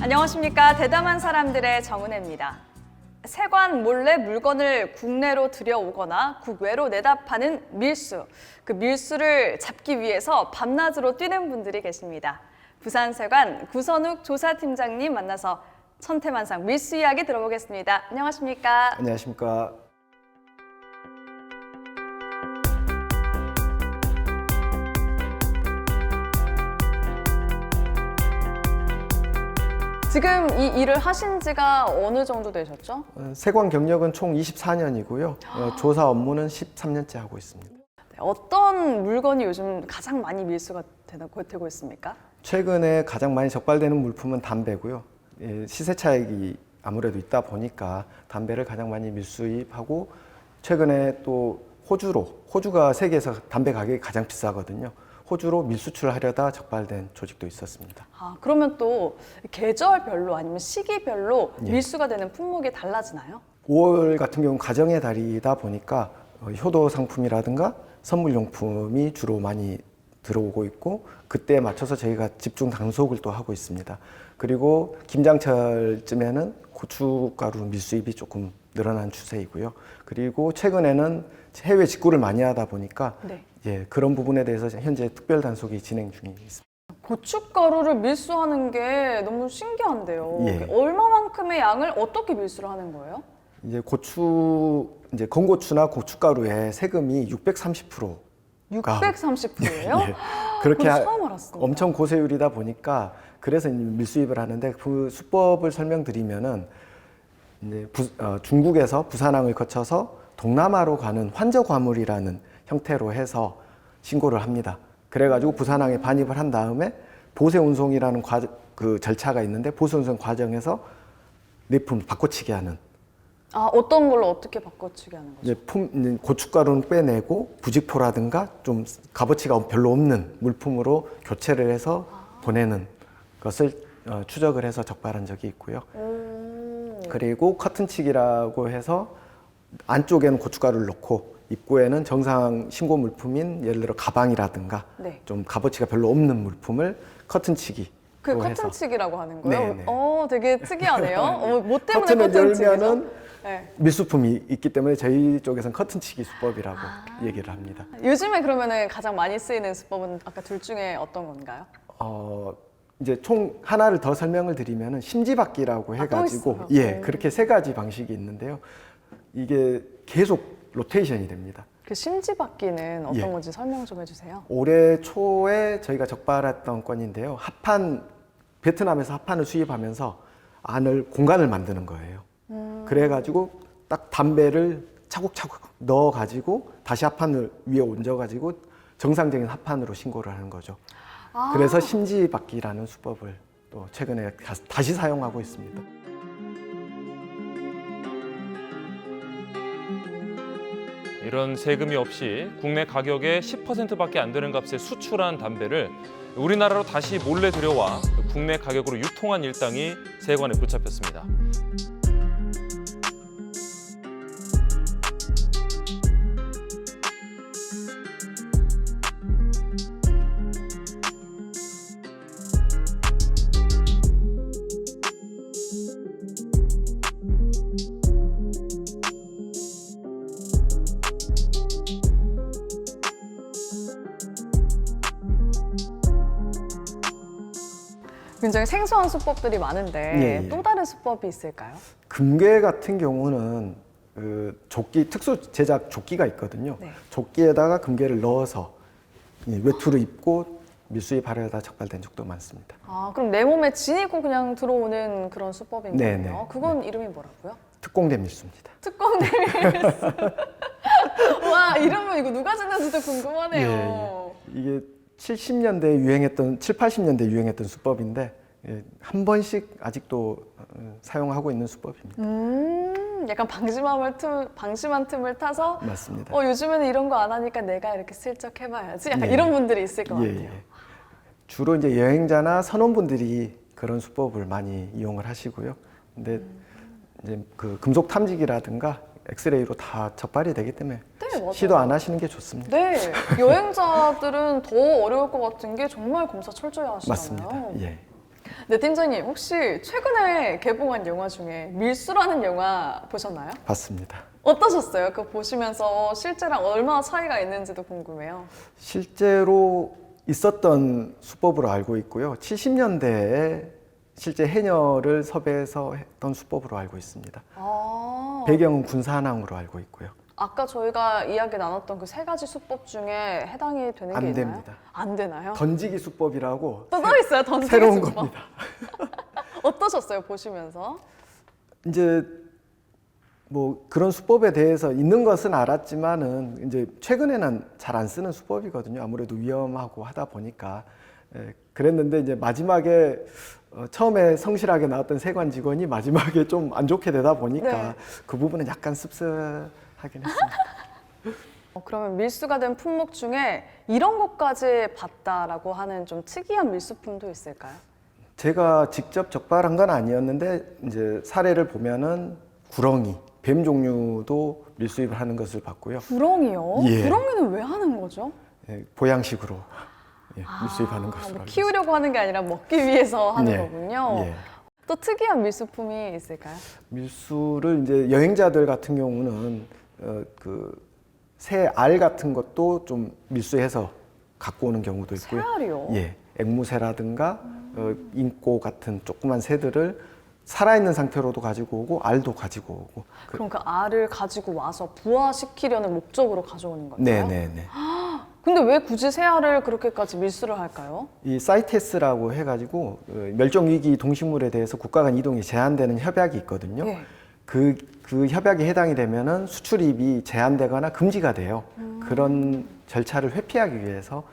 안녕하십니까. 대담한 사람들의 정은혜입니다. 세관 몰래 물건을 국내로 들여오거나 국외로 내다 파는 밀수. 그 밀수를 잡기 위해서 밤낮으로 뛰는 분들이 계십니다. 부산세관 구선욱 조사팀장님 만나서 천태만상 밀수 이야기 들어보겠습니다. 안녕하십니까. 안녕하십니까. 지금 이 일을 하신 지가 어느 정도 되셨죠? 세관 경력은 총 24년이고요. 조사 업무는 13년째 하고 있습니다. 어떤 물건이 요즘 가장 많이 밀수가 되고 있습니까? 최근에 가장 많이 적발되는 물품은 담배고요. 시세 차익이 아무래도 있다 보니까 담배를 가장 많이 밀수입하고, 최근에 또 호주가 세계에서 담배 가격이 가장 비싸거든요. 호주로 밀수출하려다 적발된 조직도 있었습니다. 그러면 또 계절별로 아니면 시기별로 밀수가 되는 품목이 달라지나요? 5월 같은 경우는 가정의 달이다 보니까 효도 상품이라든가 선물용품이 주로 많이 들어오고 있고, 그때에 맞춰서 저희가 집중 단속을 또 하고 있습니다. 그리고 김장철쯤에는 고춧가루 밀수입이 조금 늘어난 추세이고요. 그리고 최근에는 해외 직구를 많이 하다 보니까 그런 부분에 대해서 현재 특별 단속이 진행 중에 있습니다. 고춧가루를 밀수하는 게 너무 신기한데요. 얼마만큼의 양을 어떻게 밀수를 하는 거예요? 건고추나 고춧가루의 세금이 630%. 630%예요? 그렇게 처음 알았습니다. 엄청 고세율이다 보니까 그래서 밀수입을 하는데, 그 수법을 설명드리면은 중국에서 부산항을 거쳐서 동남아로 가는 환저과물이라는 형태로 해서 신고를 합니다. 그래가지고 부산항에 반입을 한 다음에 보세운송이라는 그 절차가 있는데, 보세운송 과정에서 납품을 바꿔치기 하는. 어떤 걸로 어떻게 바꿔치기 하는 거죠? 고춧가루는 빼내고 부직포라든가 좀 값어치가 별로 없는 물품으로 교체를 해서 보내는 것을 추적을 해서 적발한 적이 있고요. 그리고 커튼치기라고 해서 안쪽에는 고춧가루를 넣고 입구에는 정상 신고 물품인 예를 들어 가방이라든가 좀 값어치가 별로 없는 물품을 커튼치기. 그 커튼치기라고 하는 거예요? 되게 특이하네요. 뭐 때문에 커튼을 커튼치기죠? 열면은 밀수품이 있기 때문에 저희 쪽에서는 커튼치기 수법이라고 얘기를 합니다. 요즘에 그러면은 가장 많이 쓰이는 수법은 아까 둘 중에 어떤 건가요? 이제 총 하나를 더 설명을 드리면은 심지박기라고 해가지고 그렇게 세 가지 방식이 있는데요. 이게 계속 로테이션이 됩니다. 그 심지박기는 어떤 건지 설명 좀 해주세요. 올해 초에 저희가 적발했던 건인데요. 베트남에서 합판을 수입하면서 공간을 만드는 거예요. 그래가지고 딱 담배를 차곡차곡 넣어가지고 다시 합판을 위에 얹어가지고 정상적인 합판으로 신고를 하는 거죠. 그래서 심지박기라는 수법을 또 최근에 다시 사용하고 있습니다. 이런 세금이 없이 국내 가격의 10%밖에 안 되는 값에 수출한 담배를 우리나라로 다시 몰래 들여와 국내 가격으로 유통한 일당이 세관에 붙잡혔습니다. 굉장히 생소한 수법들이 많은데 또 다른 수법이 있을까요? 금괴 같은 경우는 특수 제작 조끼가 있거든요. 조끼에다가 금괴를 넣어서 외투를 입고 밀수입하려다 적발된 적도 많습니다. 그럼 내 몸에 지니고 그냥 들어오는 그런 수법인 거예요? 그건 이름이 뭐라고요? 특공대 밀수입니다. 특공대 밀수. 와, 이러면 이거 누가 짓는지도 궁금하네요. 이게 7, 80년대 유행했던 수법인데 한 번씩 아직도 사용하고 있는 수법입니다. 약간 방심한 틈을 타서 맞습니다. 요즘에는 이런 거 안 하니까 내가 이렇게 슬쩍 해봐야지. 약간 이런 분들이 있을 것 같아요. 주로 이제 여행자나 선원분들이 그런 수법을 많이 이용을 하시고요. 근데 이제 그 금속 탐지기라든가 엑스레이로 다 적발이 되기 때문에 시도 안 하시는 게 좋습니다. 여행자들은 더 어려울 것 같은 게 정말 검사 철저히 하시잖아요. 맞습니다. 네, 팀장님 혹시 최근에 개봉한 영화 중에 밀수라는 영화 보셨나요? 봤습니다. 어떠셨어요? 그거 보시면서 실제랑 얼마나 차이가 있는지도 궁금해요. 실제로 있었던 수법으로 알고 있고요. 70년대에 실제 해녀를 섭외해서 했던 수법으로 알고 있습니다. 아, 배경은 군산항으로 알고 있고요. 아까 저희가 이야기 나눴던 그 세 가지 수법 중에 해당이 되는 게 안 있나요? 됩니다. 안 되나요? 던지기 수법이라고 또 있어요, 던지기 새로운 수법. 겁니다. 어떠셨어요, 보시면서? 이제 뭐 그런 수법에 대해서 있는 것은 알았지만은 이제 최근에는 잘 안 쓰는 수법이거든요. 아무래도 위험하고 하다 보니까 그랬는데 이제 마지막에 처음에 성실하게 나왔던 세관 직원이 마지막에 좀 안 좋게 되다 보니까 네. 그 부분은 약간 씁쓸하긴 했습니다. 그러면 밀수가 된 품목 중에 이런 것까지 봤다라고 하는 좀 특이한 밀수품도 있을까요? 제가 직접 적발한 건 아니었는데 이제 사례를 보면은 구렁이, 뱀 종류도 밀수입을 하는 것을 봤고요. 구렁이요? 예. 구렁이는 왜 하는 거죠? 보양식으로 밀수입하는 아, 것으로 뭐 알고 키우려고 하는 게 아니라 먹기 위해서 하는 예, 거군요. 예. 또 특이한 밀수품이 있을까요? 밀수를 이제 여행자들 같은 경우는 그 새 알 같은 것도 좀 밀수해서 갖고 오는 경우도 있고요. 새알이요? 예, 앵무새라든가 인꼬 같은 조그만 새들을 살아있는 상태로도 가지고 오고 알도 가지고 오고. 그럼 그 알을 가지고 와서 부화시키려는 목적으로 가져오는 거죠? 네네네. 근데 왜 굳이 새알을 그렇게까지 밀수를 할까요? 이 사이테스라고 해가지고 멸종위기 동식물에 대해서 국가 간 이동이 제한되는 협약이 있거든요. 예. 그 협약에 해당이 되면은 수출입이 제한되거나 금지가 돼요. 그런 절차를 회피하기 위해서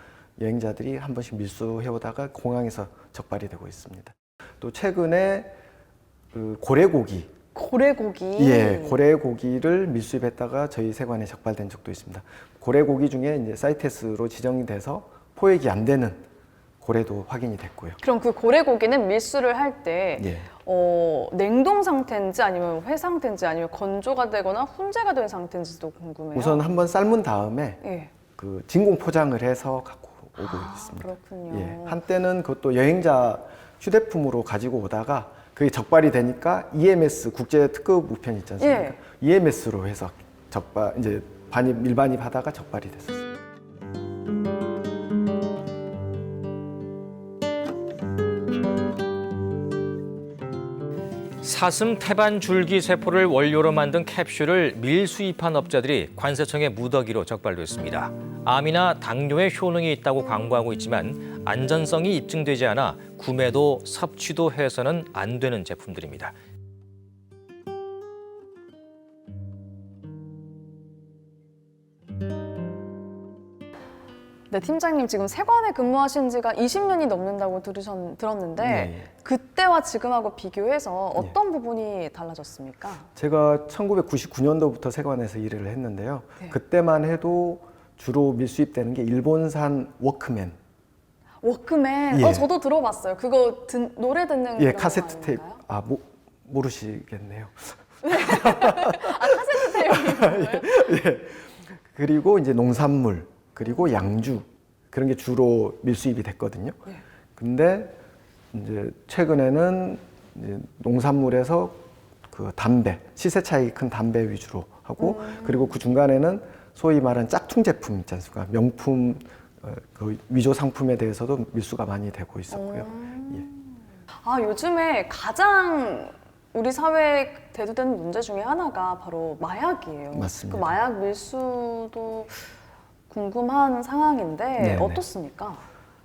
여행자들이 한 번씩 밀수해오다가 공항에서 적발이 되고 있습니다. 또 최근에 그 고래고기, 고래고기. 예, 고래고기를 밀수입했다가 저희 세관에 적발된 적도 있습니다. 고래고기 중에 이제 사이테스로 지정이 돼서 포획이 안 되는 고래도 확인이 됐고요. 그럼 그 고래고기는 밀수를 할 때 예. 냉동 상태인지 아니면 회 상태인지 아니면 건조가 되거나 훈제가 된 상태인지도 궁금해요. 우선 한번 삶은 다음에 예. 그 진공 포장을 해서 갖고 오고 있습니다. 그렇군요. 예, 한때는 그것도 여행자 휴대품으로 가지고 오다가 그게 적발이 되니까 EMS 국제 특급 우편 있지 않습니까? 예. EMS로 해서 적발 이제 밀반입 하다가 적발이 됐었어요. 사슴 태반 줄기 세포를 원료로 만든 캡슐을 밀수입한 업자들이 관세청의 무더기로 적발됐습니다. 암이나 당뇨에 효능이 있다고 광고하고 있지만 안전성이 입증되지 않아 구매도 섭취도 해서는 안 되는 제품들입니다. 네, 팀장님 지금 세관에 근무하신 지가 20년이 넘는다고 들었는데 네. 그때와 지금하고 비교해서 어떤 부분이 달라졌습니까? 제가 1999년도부터 세관에서 일을 했는데요. 네. 그때만 해도 주로 밀수입되는 게 일본산 워크맨, 워크맨. 예. 저도 들어봤어요. 그거 노래 듣는 예, 그런 카세트 거 테이프. 아닌가요? 모르시겠네요. 카세트 테이프인가요? 예. 그리고 이제 농산물, 그리고 양주 그런 게 주로 밀수입이 됐거든요. 예. 근데 이제 최근에는 이제 농산물에서 그 담배, 시세 차이 큰 담배 위주로 하고 그리고 그 중간에는 소위 말하는 짝퉁 제품 있지 않습니까? 명품 그 위조 상품에 대해서도 밀수가 많이 되고 있었고요. 예. 아, 요즘에 가장 우리 사회에 대두되는 문제 중에 하나가 바로 마약이에요. 맞습니다. 그 마약 밀수도 궁금한 상황인데 네네. 어떻습니까?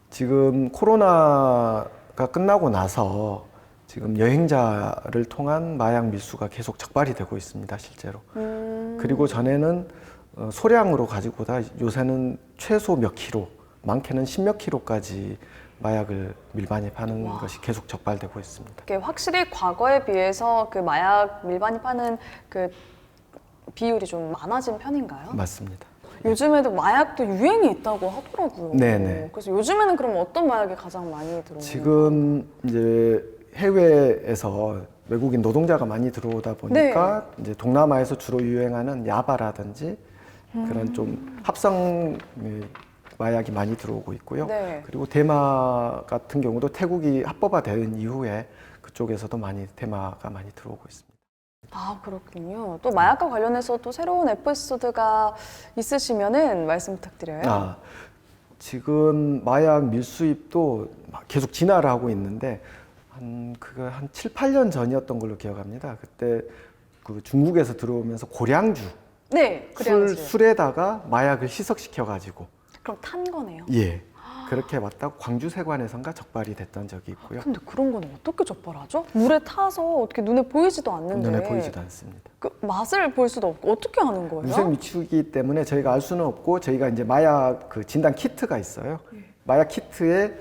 지금 코로나가 끝나고 나서 지금 여행자를 통한 마약 밀수가 계속 적발이 되고 있습니다, 실제로. 그리고 전에는 소량으로 가지고 오다 요새는 최소 몇 킬로, 많게는 10몇 킬로까지 마약을 밀반입하는 것이 계속 적발되고 있습니다. 이게 확실히 과거에 비해서 그 마약 밀반입하는 그 비율이 좀 많아진 편인가요? 맞습니다. 요즘에도 마약도 유행이 있다고 하더라고요. 네네. 그래서 요즘에는 그럼 어떤 마약이 가장 많이 들어오나요? 지금 이제 해외에서 외국인 노동자가 많이 들어오다 보니까 이제 동남아에서 주로 유행하는 야바라든지 그런 좀 합성 마약이 많이 들어오고 있고요. 네. 그리고 대마 같은 경우도 태국이 합법화된 이후에 그쪽에서도 많이 대마가 많이 들어오고 있습니다. 아, 그렇군요. 또 마약과 관련해서 또 새로운 에피소드가 있으시면은 말씀 부탁드려요. 지금 마약 밀수입도 계속 진화를 하고 있는데 한 7, 8년 전이었던 걸로 기억합니다. 그때 그 중국에서 들어오면서 고량주, 네, 그래야지. 술에다가 마약을 희석시켜 가지고 그럼 탄 거네요. 예. 그렇게 왔다가 광주세관에선가 적발이 됐던 적이 있고요. 근데 그런 건 어떻게 적발하죠? 물에 타서 어떻게 눈에 보이지도 않는데. 눈에 보이지도 않습니다. 그 맛을 볼 수도 없고 어떻게 하는 거예요? 무색 미치기 때문에 저희가 알 수는 없고 저희가 이제 마약 그 진단 키트가 있어요. 마약 키트에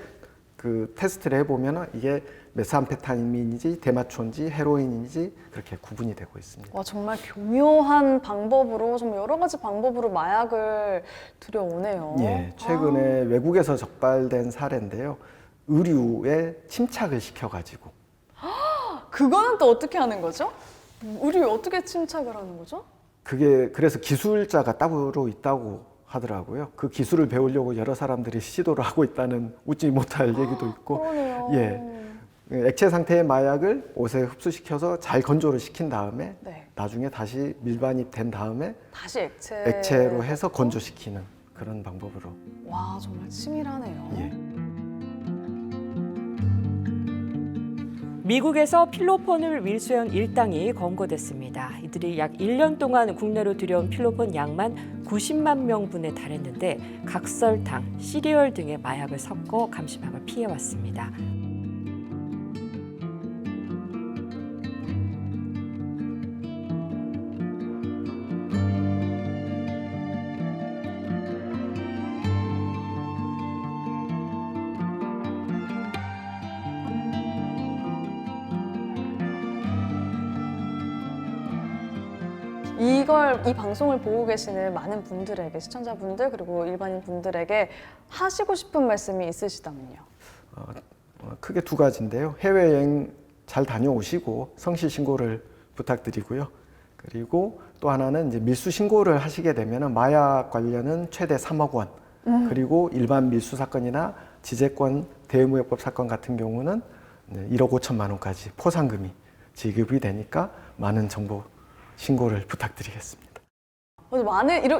그 테스트를 해보면 이게 메스암페타민인지 데마초인지 헤로인인지 그렇게 구분이 되고 있습니다. 와, 정말 교묘한 방법으로 정말 여러 가지 방법으로 마약을 들여오네요. 예, 최근에 외국에서 적발된 사례인데요. 의류에 침착을 시켜가지고 그거는 또 어떻게 하는 거죠? 우리 어떻게 침착을 하는 거죠? 그게 그래서 기술자가 따로 있다고 하더라고요. 그 기술을 배우려고 여러 사람들이 시도를 하고 있다는 웃지 못할 얘기도 있고, 그러네요. 예, 액체 상태의 마약을 옷에 흡수시켜서 잘 건조를 시킨 다음에 네. 나중에 다시 밀반입된 다음에 다시 액체로 해서 건조시키는 그런 방법으로. 와, 정말 치밀하네요. 예. 미국에서 필로폰을 밀수한 일당이 검거됐습니다. 이들이 약 1년 동안 국내로 들여온 필로폰 양만 90만 명분에 달했는데 각설탕, 시리얼 등의 마약을 섞어 감시망을 피해왔습니다. 이 방송을 보고 계시는 많은 분들에게, 시청자분들 그리고 일반인 분들에게 하시고 싶은 말씀이 있으시다면요. 크게 두 가지인데요. 해외여행 잘 다녀오시고 성실 신고를 부탁드리고요. 그리고 또 하나는 이제 밀수 신고를 하시게 되면 마약 관련은 최대 3억 원, 그리고 일반 밀수 사건이나 지재권 대의무역법 사건 같은 경우는 1억 5천만 원까지 포상금이 지급이 되니까 많은 정보 신고를 부탁드리겠습니다.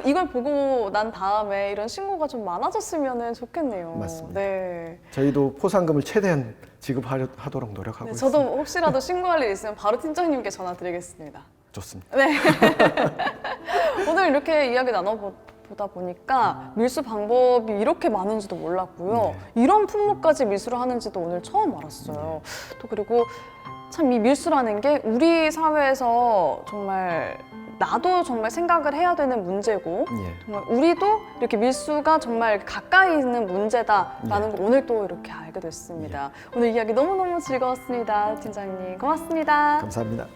이걸 보고 난 다음에 이런 신고가 좀 많아졌으면 좋겠네요. 맞습니다. 네. 저희도 포상금을 최대한 지급하도록 노력하고 네, 있습니다. 저도 혹시라도 신고할 일 있으면 바로 팀장님께 전화 드리겠습니다. 좋습니다. 네. 오늘 이렇게 이야기 나눠보다 보니까 밀수 방법이 이렇게 많은지도 몰랐고요. 이런 품목까지 밀수를 하는지도 오늘 처음 알았어요. 또 그리고 참 이 밀수라는 게 우리 사회에서 정말 나도 정말 생각을 해야 되는 문제고 정말 우리도 이렇게 밀수가 정말 가까이 있는 문제다라는 걸 오늘 또 이렇게 알게 됐습니다. 오늘 이야기 너무너무 즐거웠습니다. 팀장님 고맙습니다. 감사합니다.